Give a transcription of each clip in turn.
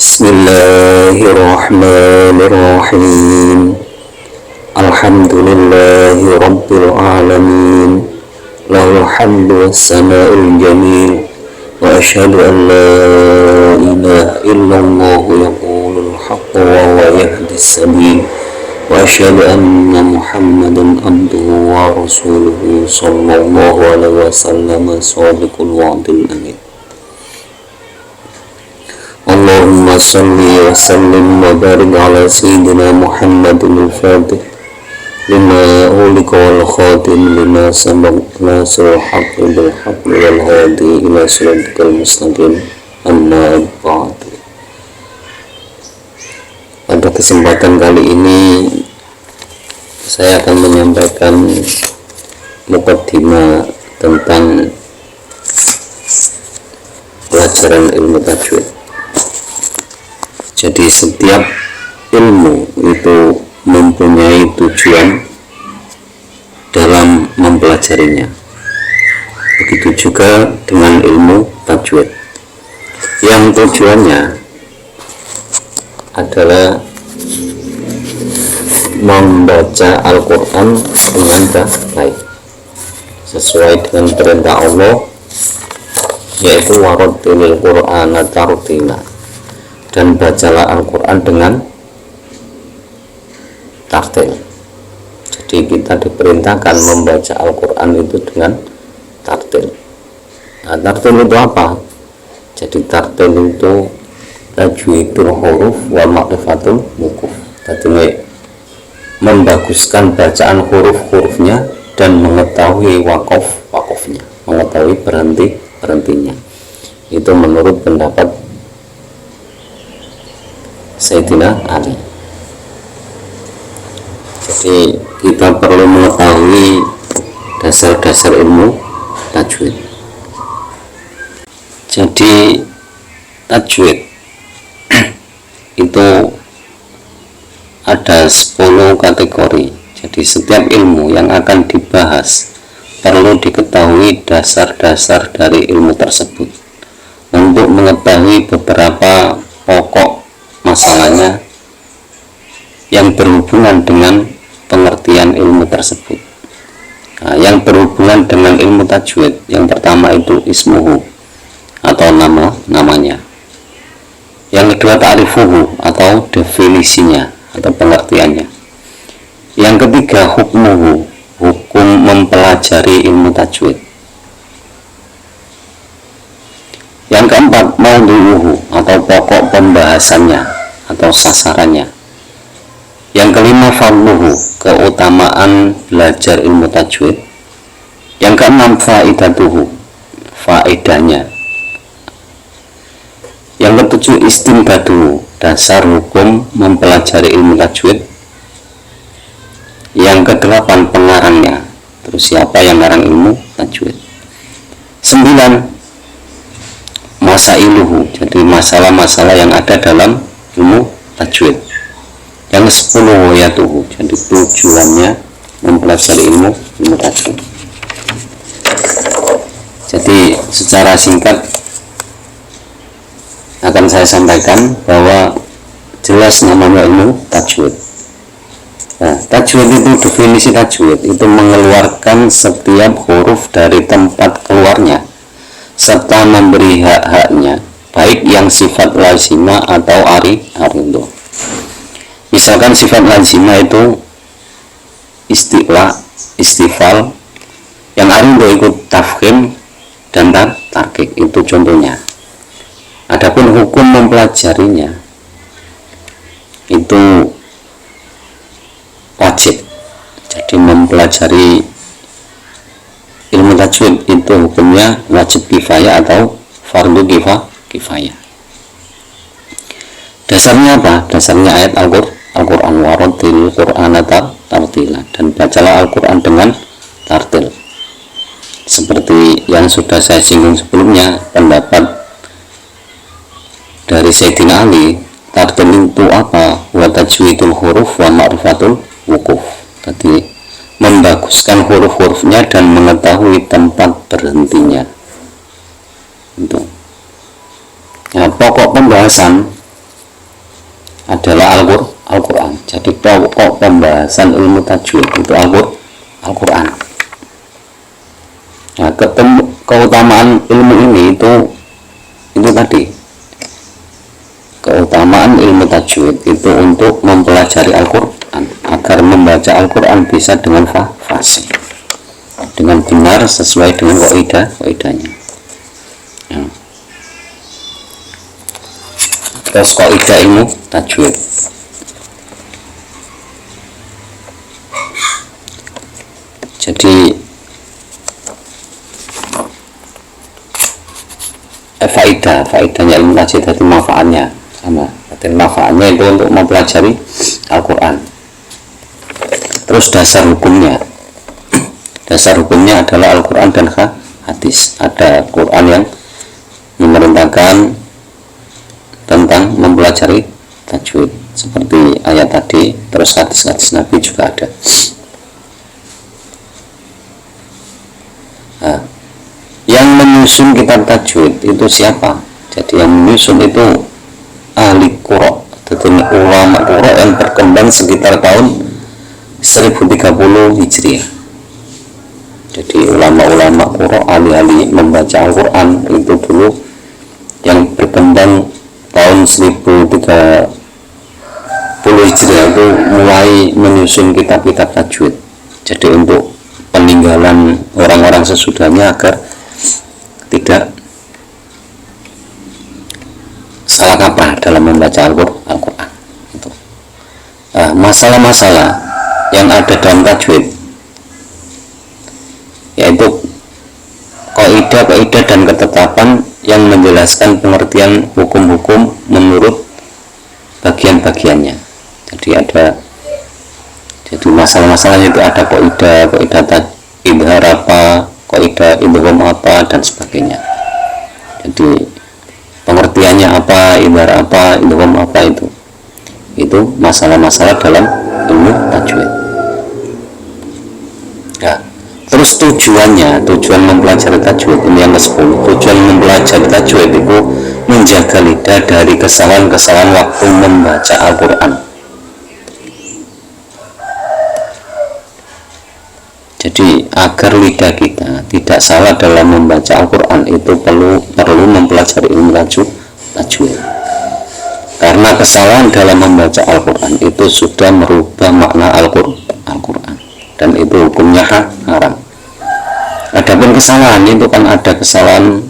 Bismillahirrahmanirrahim. Alhamdulillahi rabbil alamin. Lahul hamdu wassana'ul jamil. Wa asyhadu an la ilaha illallah yaqulul haqqa wa huwa yahdis sabil. Wa asyhadu anna Muhammadan abduhu wa rasuluhu sallallahu alaihi wasallam shadiqul wa'dil amin. Allahumma salli wa sallim wa barik ala sayyidina Muhammadin al-Fatih lima ulika wal khatim lima sabaq nasrul haqqi bil haqqi wal hadi ila siratikal mustaqim. Amma ba'du. Pada kesempatan kali ini saya akan menyampaikan mukaddimah tentang pelajaran ilmu tajwid. Jadi setiap ilmu itu mempunyai tujuan dalam mempelajarinya. Begitu juga dengan ilmu tajwid, yang tujuannya adalah membaca Al-Quran dengan baik sesuai dengan perintah Allah, yaitu warattilil Qur'ana tartila, dan bacalah Al-Quran dengan tartil. Jadi kita diperintahkan membaca Al-Quran itu dengan tartil. Nah, tartil itu apa? Jadi tartil itu tajwidul huruf wa ma'rifatul wukuf. Jadi membaguskan bacaan huruf-hurufnya dan mengetahui wakofnya, mengetahui berhentinya. Itu menurut pendapat Sayyidina Ali. Jadi kita perlu mengetahui dasar-dasar ilmu tajwid. Jadi tajwid itu ada 10 kategori. Jadi setiap ilmu yang akan dibahas perlu diketahui dasar-dasar dari ilmu tersebut untuk mengetahui beberapa pokok masalahnya yang berhubungan dengan pengertian ilmu tersebut. Nah, yang berhubungan dengan ilmu tajwid, yang pertama itu ismuhu atau namanya. Yang kedua ta'rifuhu atau definisinya atau pengertiannya. Yang ketiga hukmuhu, hukum mempelajari ilmu tajwid. Yang keempat maudhu'uhu atau pokok pembahasannya atau sasarannya. Yang kelima fadluhu, keutamaan belajar ilmu tajwid. Yang keenam faidatuhu, faedahnya. Yang ketujuh istinbaduhu, dasar hukum mempelajari ilmu tajwid. Yang kedelapan pengarangnya, terus siapa yang ngarang ilmu tajwid. 9 masailuhu, jadi masalah-masalah yang ada dalam ilmu tajwid. Yang 10 wayatuhu, jadi tujuannya mempelajari ilmu tajwid. Jadi secara singkat akan saya sampaikan bahwa jelas namanya ilmu tajwid. Nah, tajwid itu, definisi tajwid itu mengeluarkan setiap huruf dari tempat keluarnya serta memberi hak-haknya, baik yang sifat lazimah atau arido. Misalkan sifat lazimah itu istilah, istifal, yang arido ikut tafkhim dan tarkik, itu contohnya. Adapun hukum mempelajarinya itu wajib. Jadi mempelajari ilmu tajwid itu hukumnya wajib kifayah atau fardu kifayah. Dasarnya apa? Dasarnya ayat Al-Quran warattilil Qur'ana tartila, dan bacalah Al-Quran dengan tartil. Seperti yang sudah saya singgung sebelumnya, pendapat dari Sayyidina Ali, tartil itu apa? Wa tajwidul huruf wa ma'rifatul wukuf. Tadi membaguskan huruf-hurufnya dan mengetahui tempat berhentinya. Itu. Ya, pokok pembahasan adalah Al-Quran. Jadi pokok pembahasan ilmu tajwid itu Al-Quran. Nah, keutamaan ilmu ini itu tadi, keutamaan ilmu tajwid itu untuk mempelajari Al-Quran agar membaca Al-Quran bisa dengan fasih, dengan benar sesuai dengan kaidahnya. Ya. Terus kaidah ilmu tajwid. Jadi faedahnya ilmu tajwid itu manfaatnya sama. Dan manfaatnya itu untuk mempelajari Al-Quran. Terus dasar hukumnya adalah Al-Quran dan hadis. Ada Quran yang memerintahkan tentang mempelajari tajwid seperti ayat tadi, terus hadis Nabi juga ada. Nah, yang menyusun kitab tajwid itu siapa? Jadi yang menyusun itu ahli qura, tentunya ulama qura yang berkembang sekitar tahun 1030 Hijriah. Jadi ulama-ulama qura, ahli-ahli membaca Al-Quran itu dulu yang berkembang tahun 1030 Hijriah itu mulai menyusun kitab-kitab tajwid. Jadi untuk peninggalan orang-orang sesudahnya agar tidak salah kaprah dalam membaca Al-Quran. Masalah-masalah yang ada dalam tajwid yaitu kaidah dan ketetapan yang menjelaskan pengertian hukum-hukum menurut bagian-bagiannya. Jadi masalah-masalahnya itu ada kaidah idhar apa, kaidah idgham apa, dan sebagainya. Jadi pengertiannya apa, idhar apa, idgham apa, itu masalah-masalah dalam ilmu tajwid. Nah, terus tujuan mempelajari tajwid ini yang ke-10. Tujuan mempelajari tajwid itu menjaga lidah dari kesalahan-kesalahan waktu membaca Al-Quran. Jadi agar lidah kita tidak salah dalam membaca Al-Quran itu perlu mempelajari ilmu tajwid. Karena kesalahan dalam membaca Al-Quran itu sudah merubah makna Al-Quran, dan itu hukumnya haram. Adapun kesalahan itu kan ada kesalahan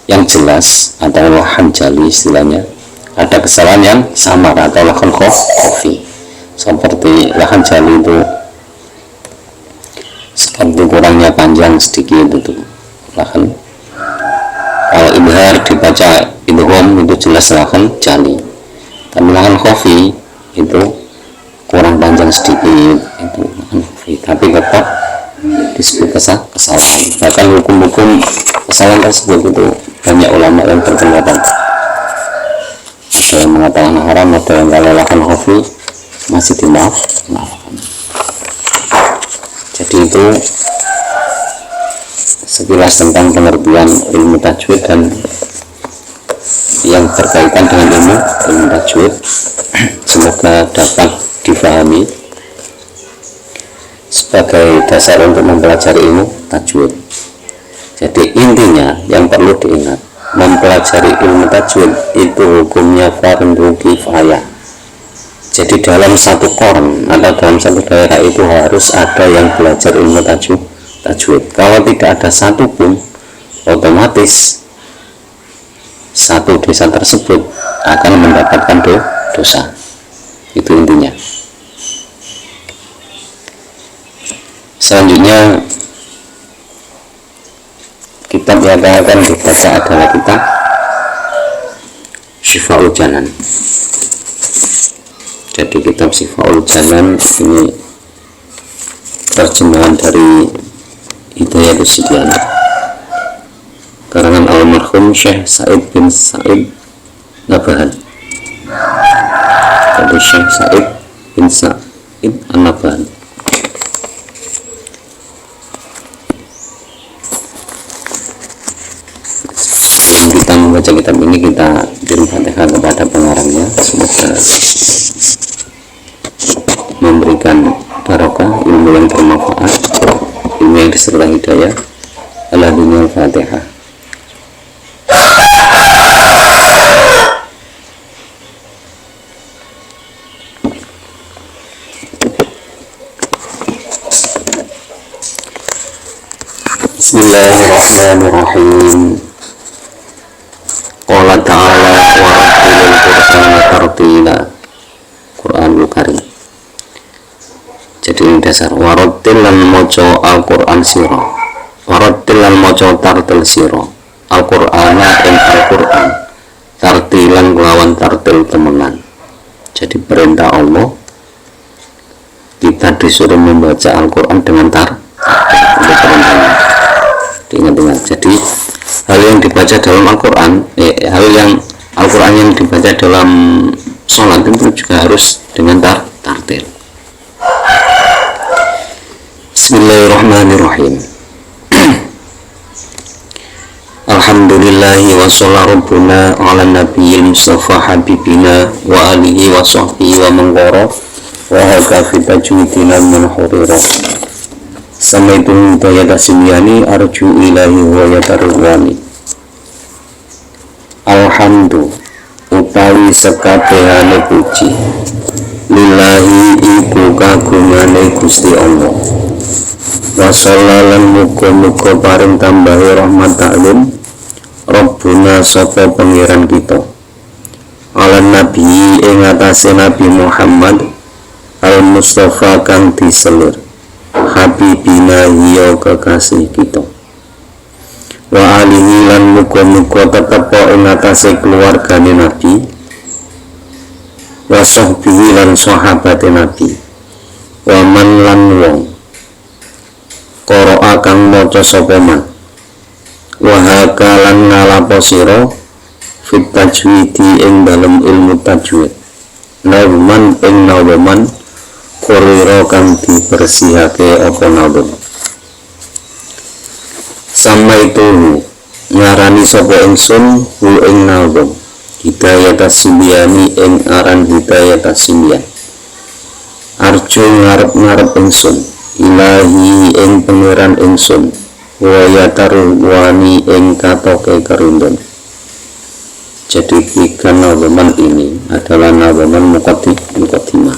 yang jelas atau lahan jali istilahnya, ada kesalahan yang samar atau lahan khafi. Seperti lahan jali itu seperti kurangnya panjang sedikit itu lahan. Kalau idhar dibaca idgham itu jelas lahan jali, tapi lahan khafi itu kurang panjang sedikit, itu lahan khafi, tapi tetap disebut kesalahan. Bahkan hukum-hukum kesalahan tersebut itu banyak ulama yang berpendapat, ada yang mengatakan haram, ada yang kalau lahan khafi masih dimaafkan. Jadi itu sekilas tentang pengertian ilmu tajwid dan yang berkaitan dengan ilmu tajwid. Semoga dapat difahami sebagai dasar untuk mempelajari ilmu tajwid. Jadi intinya yang perlu diingat, mempelajari ilmu tajwid itu hukumnya fardhu kifayah. Jadi dalam satu koran atau dalam satu daerah itu harus ada yang belajar ilmu tajwid. Kalau tidak ada satupun, otomatis satu desa tersebut akan mendapatkan dosa. Itu intinya. Selanjutnya kitab yang akan dibaca adalah kitab Syifaul Janan. Jadi kitab Syifaul Janan ini terjemahan dari Hidayatus Sidyan karangan almarhum Syekh Said bin Said Nabahan. Jadi Syekh Said bin Said An-Nabahan. Sebelum kita membaca kitab ini, kita kirim Fatihah kepada pengarangnya. Semoga yang disertai hidayah. Al-Fatihah. Bismillahirrahmanirrahim. Qala ta'ala wa rattilil Qur'ana tartila. Qur'anul Karim. Jadi ini dasar warattil lan maca Al-Qur'an sira. Warattil lan maca tartil sira. Al-Qur'ana ing Al-Qur'an. Tartilan kelawan tartil temenan. Jadi perintah Allah, kita disuruh membaca Al-Quran dengan tartil. Diingat-ingat. Jadi hal yang dibaca dalam Al-Quran, hal yang Al-Quran yang dibaca dalam sholat itu juga harus dengan tartil. Bismillahirrahmanirrahim. Alhamdulillahi wa sholli rabbuna ala nabiyil mustafa habibina wa alihi wa sahbihi wa mangkara wa haka fi tajwidina man hurira. Samaitu hidayat asimyani arju ilahi wa yatarwani. Alhamdu utawi sekabehane puji lillahi iku kagungane Gusti Allah. Wa shallalan muga-muga paring tambahi rahmat ta'lim Rabbuna sapa pangeran kita ala nabi ing atase Nabi Muhammad al Mustafa kang diselir habibina hiya kekasih kita wa alihi lan muga-muga tetep ing atase keluargane Nabi wa sahbihi lan sahabate Nabi wa man lan wong qara'a kang maca sapa man wa hakalan ngalapo sira fit tajwidi ing dalem ilmu tajwid nawaman ing nawaman qurira kang dibersihake apa nawam sama itu ngarani sapa ingsun hu ing nawam hidayat asimbiani ing aran hidayat asimbian arju ngarep-ngarep ingsun ilahi ing pangeran ingsun wa yatarwani ing katoke kerundun. Jadi tiga nawaman ini adalah nawaman muqaddimah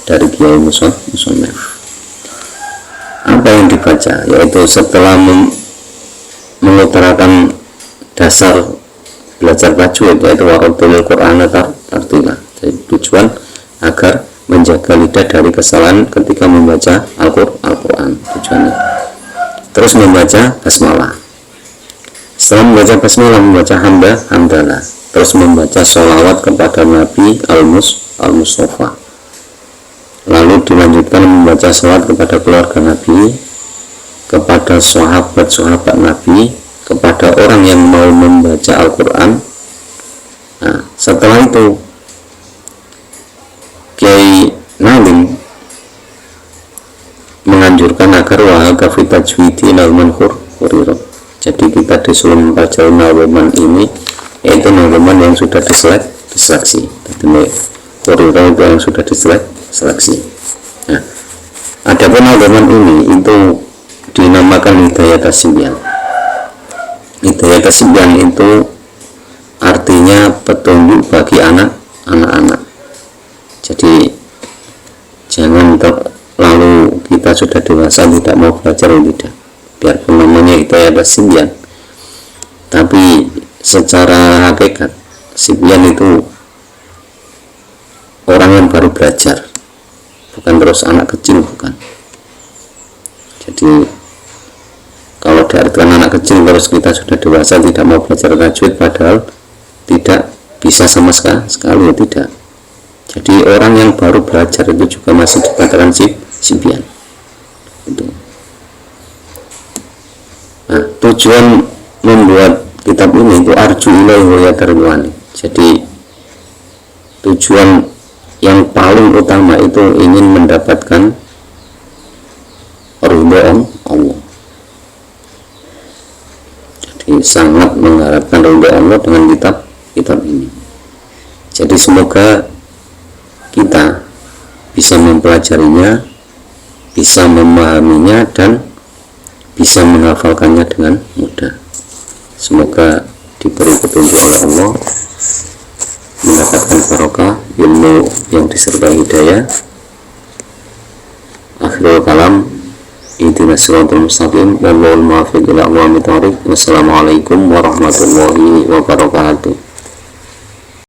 dari Kiai Musannaf. Apa yang dibaca? Yaitu setelah mengutarakan dasar belajar tajwid, yaitu warattilil Qur'ana tartila. Jadi tujuan agar menjaga lidah dari kesalahan ketika membaca Al-Quran. Tujuannya. Terus membaca basmalah. Setelah membaca basmalah, membaca hamdalah. Terus membaca sholawat kepada Nabi al-Mustafa. Lalu dilanjutkan membaca sholawat kepada keluarga Nabi, kepada sahabat-sahabat Nabi, kepada orang yang mau membaca Al-Quran. Nah, setelah itu Kiai Nalim menganjurkan agar wahaga fi tajwidi nawaman hurira. Jadi kita disuruh mempelajari nawaman ini, yaitu nawaman yang sudah diseleksi. Hurira itu yang sudah diseleksi. Nah, adapun nawaman ini itu dinamakan hidayat asimbian. Hidayat asimbian itu artinya petunjuk bagi anak-anak. Jadi jangan lalu kita sudah dewasa tidak mau belajar, tidak, biarpun namanya hidayat asimbian, tapi secara hakikat simbian itu orang yang baru belajar, bukan terus anak kecil, bukan. Jadi kalau diartikan anak kecil terus kita sudah dewasa tidak mau belajar tajwid padahal tidak bisa sama sekali, tidak. Jadi orang yang baru belajar itu juga masih dikatakan simbian. Itu. Nah, tujuan membuat kitab ini itu arju ilaihi wa yatarwani. Jadi tujuan yang paling utama itu ingin mendapatkan ridho Allah. Jadi sangat mengharapkan ridho Allah dengan kitab ini. Jadi semoga kita bisa mempelajarinya, bisa memahaminya, dan bisa menghafalkannya dengan mudah. Semoga diberi petunjuk oleh Allah, mendapatkan barokah ilmu yang disertai hidayah. Akhirul kalam, ihdinas siratal mustaqim, wallahul muwaffiq ila aqwamit thoriq. Wassalamualaikum warahmatullahi wabarakatuh.